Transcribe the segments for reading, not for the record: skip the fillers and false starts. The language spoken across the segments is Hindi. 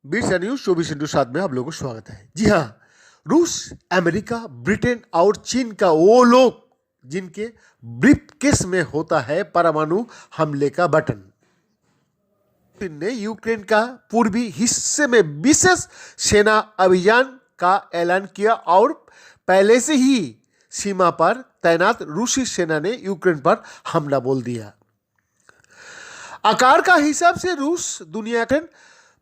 बीर्सा न्यूज 24/7 में आप लोगों को स्वागत है। जी हाँ, रूस, अमेरिका, ब्रिटेन और चीन का वो लोग जिनके ब्रीफकेस में होता है परमाणु हमले का बटन। पुतिन ने यूक्रेन का पूर्वी हिस्से में विशेष सेना अभियान का ऐलान किया और पहले से ही सीमा पर तैनात रूसी सेना ने यूक्रेन पर हमला बोल दिया। आकार का हिसाब से रूस दुनिया का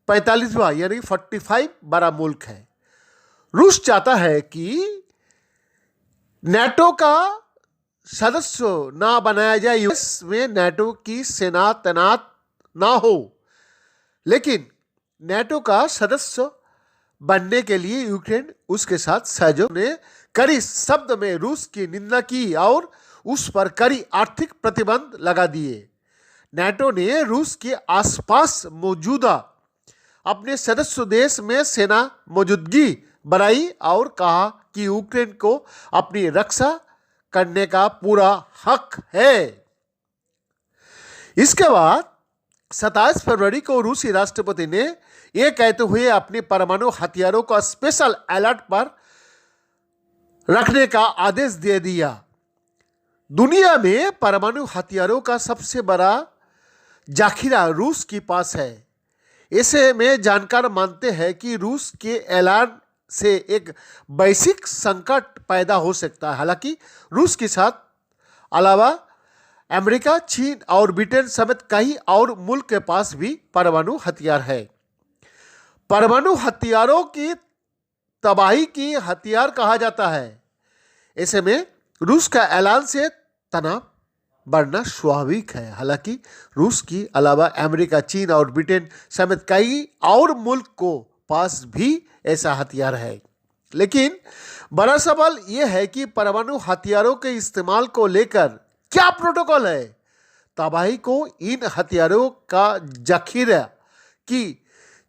45वां यानी 45 बड़ा मुल्क है। रूस चाहता है कि नाटो का सदस्य ना बनाया जाए, यूएस में नाटो की सेना तैनात ना हो, लेकिन नाटो का सदस्य बनने के लिए यूक्रेन उसके साथ सहयोग ने कड़ी शब्द में रूस की निंदा की और उस पर कड़ी आर्थिक प्रतिबंध लगा दिए। नाटो ने रूस के आसपास मौजूदा अपने सदस्य देश में सेना मौजूदगी बढ़ाई और कहा कि यूक्रेन को अपनी रक्षा करने का पूरा हक है। इसके बाद 27 फरवरी को रूसी राष्ट्रपति ने यह कहते हुए अपने परमाणु हथियारों का स्पेशल अलर्ट पर रखने का आदेश दे दिया। दुनिया में परमाणु हथियारों का सबसे बड़ा जाखिरा रूस के पास है। ऐसे में जानकार मानते हैं कि रूस के ऐलान से एक वैश्विक संकट पैदा हो सकता है। हालांकि रूस के साथ अलावा अमेरिका, चीन और ब्रिटेन समेत कई और मुल्क के पास भी परमाणु हथियार है। परमाणु हथियारों की तबाही की हथियार कहा जाता है। ऐसे में रूस का ऐलान से तनाव बढ़ना स्वाभाविक है। हालांकि रूस की अलावा अमेरिका, चीन और ब्रिटेन समेत कई और मुल्क को पास भी ऐसा हथियार है। लेकिन बड़ा सवाल यह है कि परमाणु हथियारों के इस्तेमाल को लेकर क्या प्रोटोकॉल है। तबाही को इन हथियारों का जखीरा की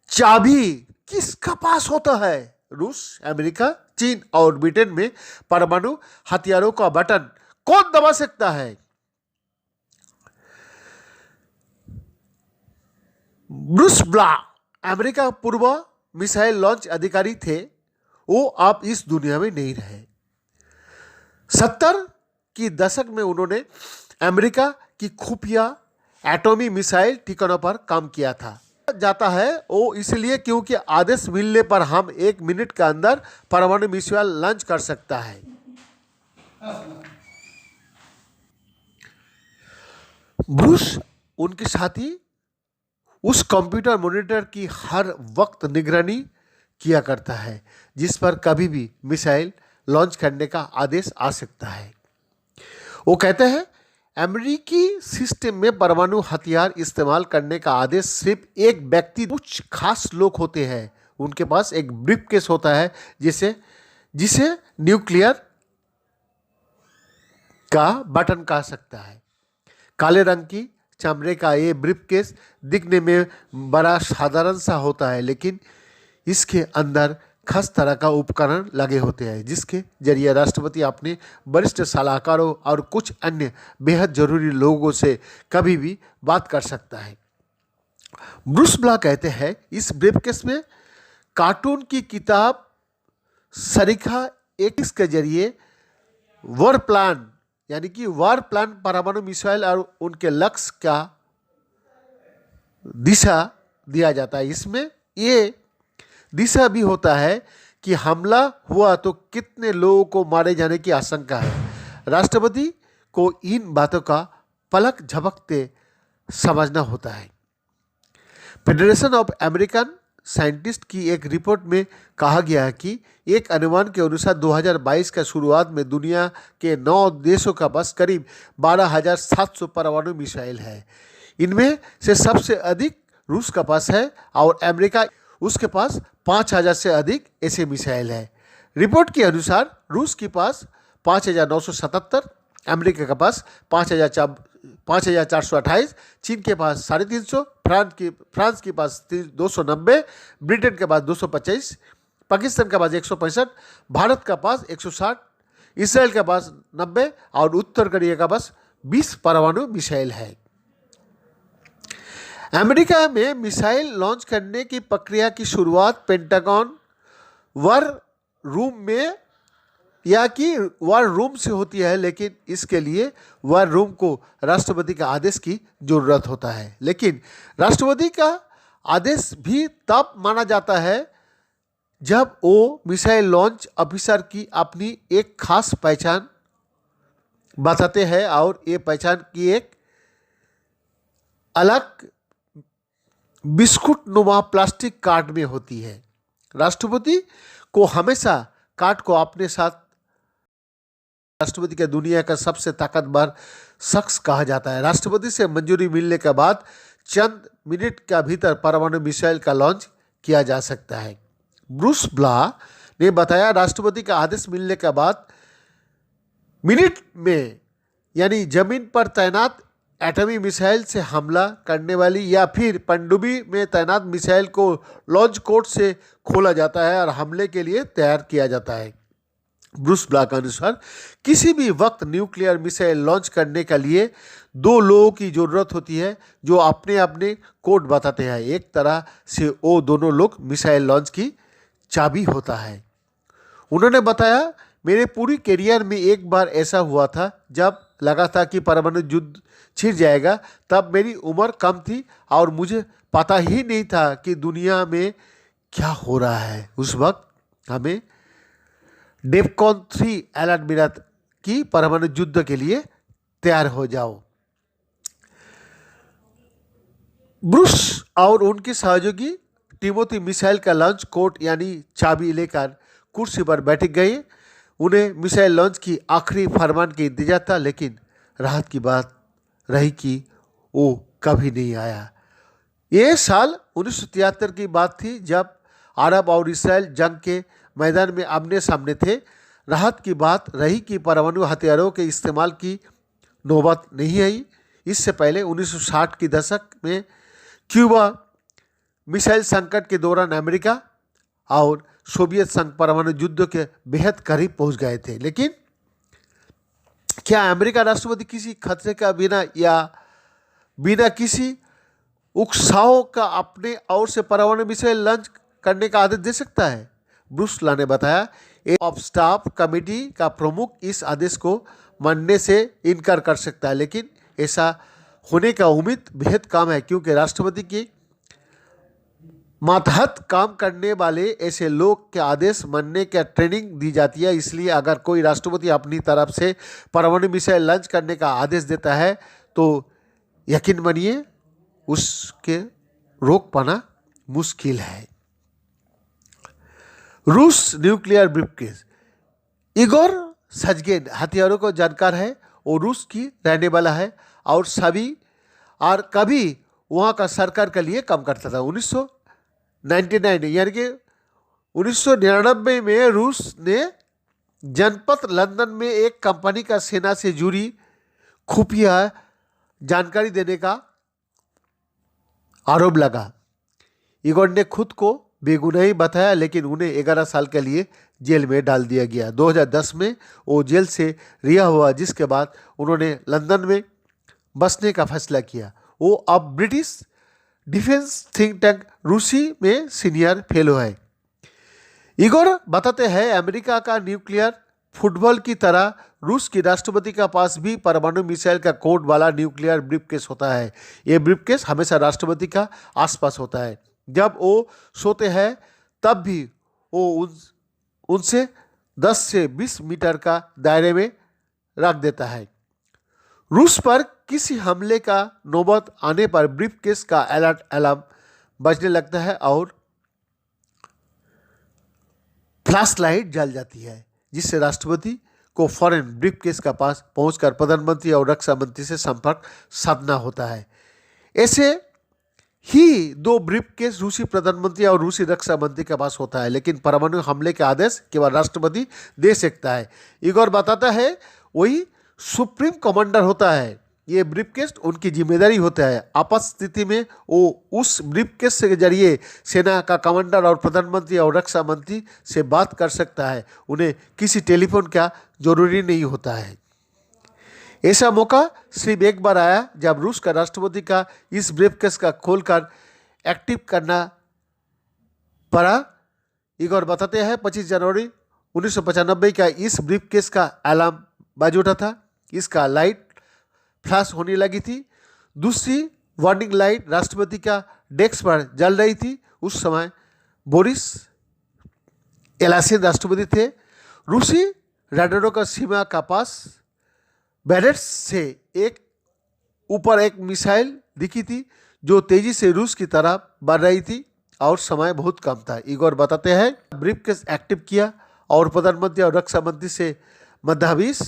चाबी किसका पास होता है। रूस, अमेरिका, चीन और ब्रिटेन में परमाणु हथियारों का बटन कौन दबा सकता है। ब्रूस ब्ला अमेरिका पूर्व मिसाइल लॉन्च अधिकारी थे। वो अब इस दुनिया में नहीं रहे। 70 की दशक में उन्होंने अमेरिका की खुफिया एटॉमी मिसाइल ठिकानों पर काम किया था। जाता है वो इसलिए क्योंकि आदेश मिलने पर हम 1 मिनट के अंदर परमाणु मिसाइल लॉन्च कर सकता है। ब्रूस उनके साथी उस कंप्यूटर मॉनिटर की हर वक्त निगरानी किया करता है जिस पर कभी भी मिसाइल लॉन्च करने का आदेश आ सकता है। वो कहते हैं अमेरिकी सिस्टम में परमाणु हथियार इस्तेमाल करने का आदेश सिर्फ एक व्यक्ति, कुछ खास लोग होते हैं। उनके पास एक ब्रीफकेस होता है जिसे न्यूक्लियर का बटन कहा सकता है। काले रंग की चमड़े का ये ब्रीफकेस दिखने में बड़ा साधारण सा होता है, लेकिन इसके अंदर खास तरह का उपकरण लगे होते हैं जिसके जरिए राष्ट्रपति अपने वरिष्ठ सलाहकारों और कुछ अन्य बेहद जरूरी लोगों से कभी भी बात कर सकता है। ब्रूस ब्ला कहते हैं इस ब्रीफकेस में कार्टून की किताब सरीखा एक्स के जरिए वॉर प्लान यानी कि वार प्लान, परमाणु मिसाइल और उनके लक्ष्य का दिशा दिया जाता है। इसमें ये दिशा भी होता है कि हमला हुआ तो कितने लोगों को मारे जाने की आशंका है। राष्ट्रपति को इन बातों का पलक झपकते समझना होता है। फेडरेशन ऑफ अमेरिकन साइंटिस्ट की एक रिपोर्ट में कहा गया है कि एक अनुमान के अनुसार 2022 का शुरुआत में दुनिया के 9 देशों का पास करीब 12,700 परमाणु मिसाइल है। इनमें से सबसे अधिक रूस का पास है और अमेरिका उसके पास 5,000 से अधिक ऐसे मिसाइल है। रिपोर्ट के अनुसार रूस के पास 5,977, अमेरिका के पास 5,428, चीन के पास 350, फ्रांस के पास 290, ब्रिटेन के पास 225, पाकिस्तान के पास 165, भारत का पास 160, इसराइल के पास 90 और उत्तर कोरिया का पास 20 परमाणु मिसाइल है। अमेरिका में मिसाइल लॉन्च करने की प्रक्रिया की शुरुआत पेंटागन वॉर रूम में या कि वॉर रूम से होती है, लेकिन इसके लिए वॉर रूम को राष्ट्रपति का आदेश की जरूरत होता है। लेकिन राष्ट्रपति का आदेश भी तब माना जाता है जब वो मिसाइल लॉन्च ऑफिसर की अपनी एक खास पहचान बताते हैं और ये पहचान की एक अलग बिस्कुट नुमा प्लास्टिक कार्ड में होती है। राष्ट्रपति को हमेशा कार्ड को अपने साथ राष्ट्रपति का दुनिया का सबसे ताकतवर शख्स कहा जाता है। राष्ट्रपति से मंजूरी मिलने के बाद चंद मिनट के भीतर परमाणु मिसाइल का लॉन्च किया जा सकता है। ब्रूस ब्ला ने बताया, राष्ट्रपति का आदेश मिलने के बाद मिनट में यानी जमीन पर तैनात एटमी मिसाइल से हमला करने वाली या फिर पनडुब्बी में तैनात मिसाइल को लॉन्च कोड से खोला जाता है और हमले के लिए तैयार किया जाता है। ब्रूस ब्ला के अनुसार किसी भी वक्त न्यूक्लियर मिसाइल लॉन्च करने के लिए दो लोगों की ज़रूरत होती है जो अपने अपने कोड बताते हैं। एक तरह से वो दोनों लोग मिसाइल लॉन्च की चाबी होता है। उन्होंने बताया, मेरे पूरी करियर में एक बार ऐसा हुआ था जब लगा था कि परमाणु युद्ध छिड़ जाएगा। तब मेरी उम्र कम थी और मुझे पता ही नहीं था कि दुनिया में क्या हो रहा है। उस वक्त हमें डेफकॉन 3 अलर्ट मिला कि परमाणु युद्ध के लिए तैयार हो जाओ। ब्रूस और उनके सहयोगी टिमोथी मिसाइल का लॉन्च कोड यानी चाबी लेकर कुर्सी पर बैठ गए। उन्हें मिसाइल लॉन्च की आखिरी फरमान की इंतजार था, लेकिन राहत की बात रही कि वो कभी नहीं आया। ये साल 1973 की बात थी जब अरब और इसराइल जंग के मैदान में आमने सामने थे। राहत की बात रही कि परमाणु हथियारों के इस्तेमाल की नौबत नहीं आई। इससे पहले 1960 के दशक में क्यूबा मिसाइल संकट के दौरान अमेरिका और सोवियत संघ परमाणु युद्ध के बेहद करीब पहुंच गए थे। लेकिन क्या अमेरिका राष्ट्रपति किसी खतरे का बिना किसी उकसाव का अपने ओर से परमाणु मिसाइल लॉन्च करने का आदेश दे सकता है? ब्रूस ला ने बताया, एक ऑफ स्टाफ कमेटी का प्रमुख इस आदेश को मानने से इनकार कर सकता है, लेकिन ऐसा होने का उम्मीद बेहद कम है क्योंकि राष्ट्रपति की मातहत काम करने वाले ऐसे लोग के आदेश मानने की ट्रेनिंग दी जाती है। इसलिए अगर कोई राष्ट्रपति अपनी तरफ से परमाणु मिसाइल लॉन्च करने का आदेश देता है तो यकीन मानिए उसके रोक पाना मुश्किल है। रूस न्यूक्लियर ब्रीफकेस। इगोर सजगेन हथियारों को जानकार है और रूस की रहने वाला है और कभी वहाँ का सरकार के लिए काम करता था। 1999 यानी कि 1999 में रूस ने जनपद लंदन में एक कंपनी का सेना से जुड़ी खुफिया जानकारी देने का आरोप लगा। इगोर ने खुद को बेगुनाही बताया, लेकिन उन्हें 11 साल के लिए जेल में डाल दिया गया। 2010 में वो जेल से रिहा हुआ, जिसके बाद उन्होंने लंदन में बसने का फैसला किया। वो अब ब्रिटिश डिफेंस थिंक टैंक रूसी में सीनियर फेलो है। इगोर बताते हैं, अमेरिका का न्यूक्लियर फुटबॉल की तरह रूस की राष्ट्रपति के पास भी परमाणु मिसाइल का कोड वाला न्यूक्लियर ब्रीफकेस होता है। ये ब्रीफकेस हमेशा राष्ट्रपति का आसपास होता है। जब वो सोते हैं तब भी वो उनसे 10 से 20 मीटर का दायरे में रख देता है। रूस पर किसी हमले का नौबत आने पर ब्रीफकेस का अलर्ट अलार्म बजने लगता है और फ्लैश लाइट जल जाती है, जिससे राष्ट्रपति को फौरन ब्रीफकेस का पास पहुंचकर प्रधानमंत्री और रक्षा मंत्री से संपर्क साधना होता है। ऐसे ही 2 ब्रीफकेस रूसी प्रधानमंत्री और रूसी रक्षा मंत्री के पास होता है, लेकिन परमाणु हमले के आदेश केवल राष्ट्रपति दे सकता है। इगोर बताता है, वही सुप्रीम कमांडर होता है। ये ब्रीफकेस उनकी जिम्मेदारी होता है। आपात स्थिति में वो उस ब्रीफकेस के जरिए सेना का कमांडर और प्रधानमंत्री और रक्षा मंत्री से बात कर सकता है। उन्हें किसी टेलीफोन का जरूरी नहीं होता है। ऐसा मौका सिर्फ एक बार आया जब रूस का राष्ट्रपति का इस ब्रीफकेस का खोलकर एक्टिव करना पड़ा। इगोर बताते हैं 25 जनवरी 1995 का इस ब्रीफकेस का अलार्म बज उठा था। इसका लाइट फ्लैश होने लगी थी। दूसरी वार्निंग लाइट राष्ट्रपति का डेस्क पर जल रही थी। उस समय बोरिस एल्सिन राष्ट्रपति थे। रूसी रडारों का सीमा का पास बैरेट्स से ऊपर एक मिसाइल दिखी थी जो तेजी से रूस की तरफ बढ़ रही थी और समय बहुत कम था। इगोर बताते हैं ब्रीफकेस एक्टिव किया और प्रधानमंत्री और रक्षा मंत्री से मध्याभिस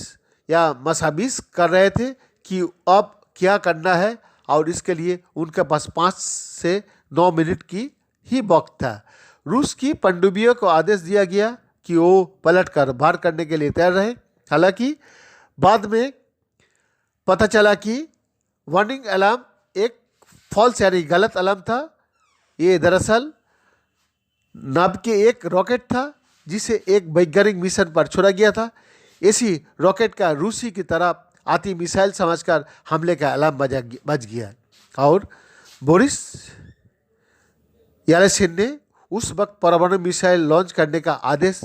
या मसाबिस कर रहे थे कि अब क्या करना है और इसके लिए उनके पास 5 से 9 मिनट की ही वक्त था। रूस की पनडुब्बियों को आदेश दिया गया कि वो पलटकर वार करने के लिए तैयार रहे। हालांकि बाद में पता चला कि वार्निंग अलार्म एक फॉल्स यानी गलत अलार्म था। ये दरअसल नाभ के एक रॉकेट था जिसे एक वैज्ञानिक मिशन पर छोड़ा गया था। इसी रॉकेट का रूसी की तरफ आती मिसाइल समझकर हमले का अलार्म बज गया और बोरिस येल्सिन ने उस वक्त परमाणु मिसाइल लॉन्च करने का आदेश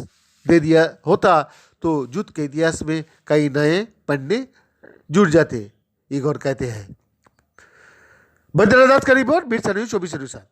दे दिया होता तो युद्ध के इतिहास में कई नए पन्ने जुड़ जाते, इगोर कहते हैं। बद्रीनाथ का रिपोर्ट, बीरसा न्यूज़ 24 अनुसार।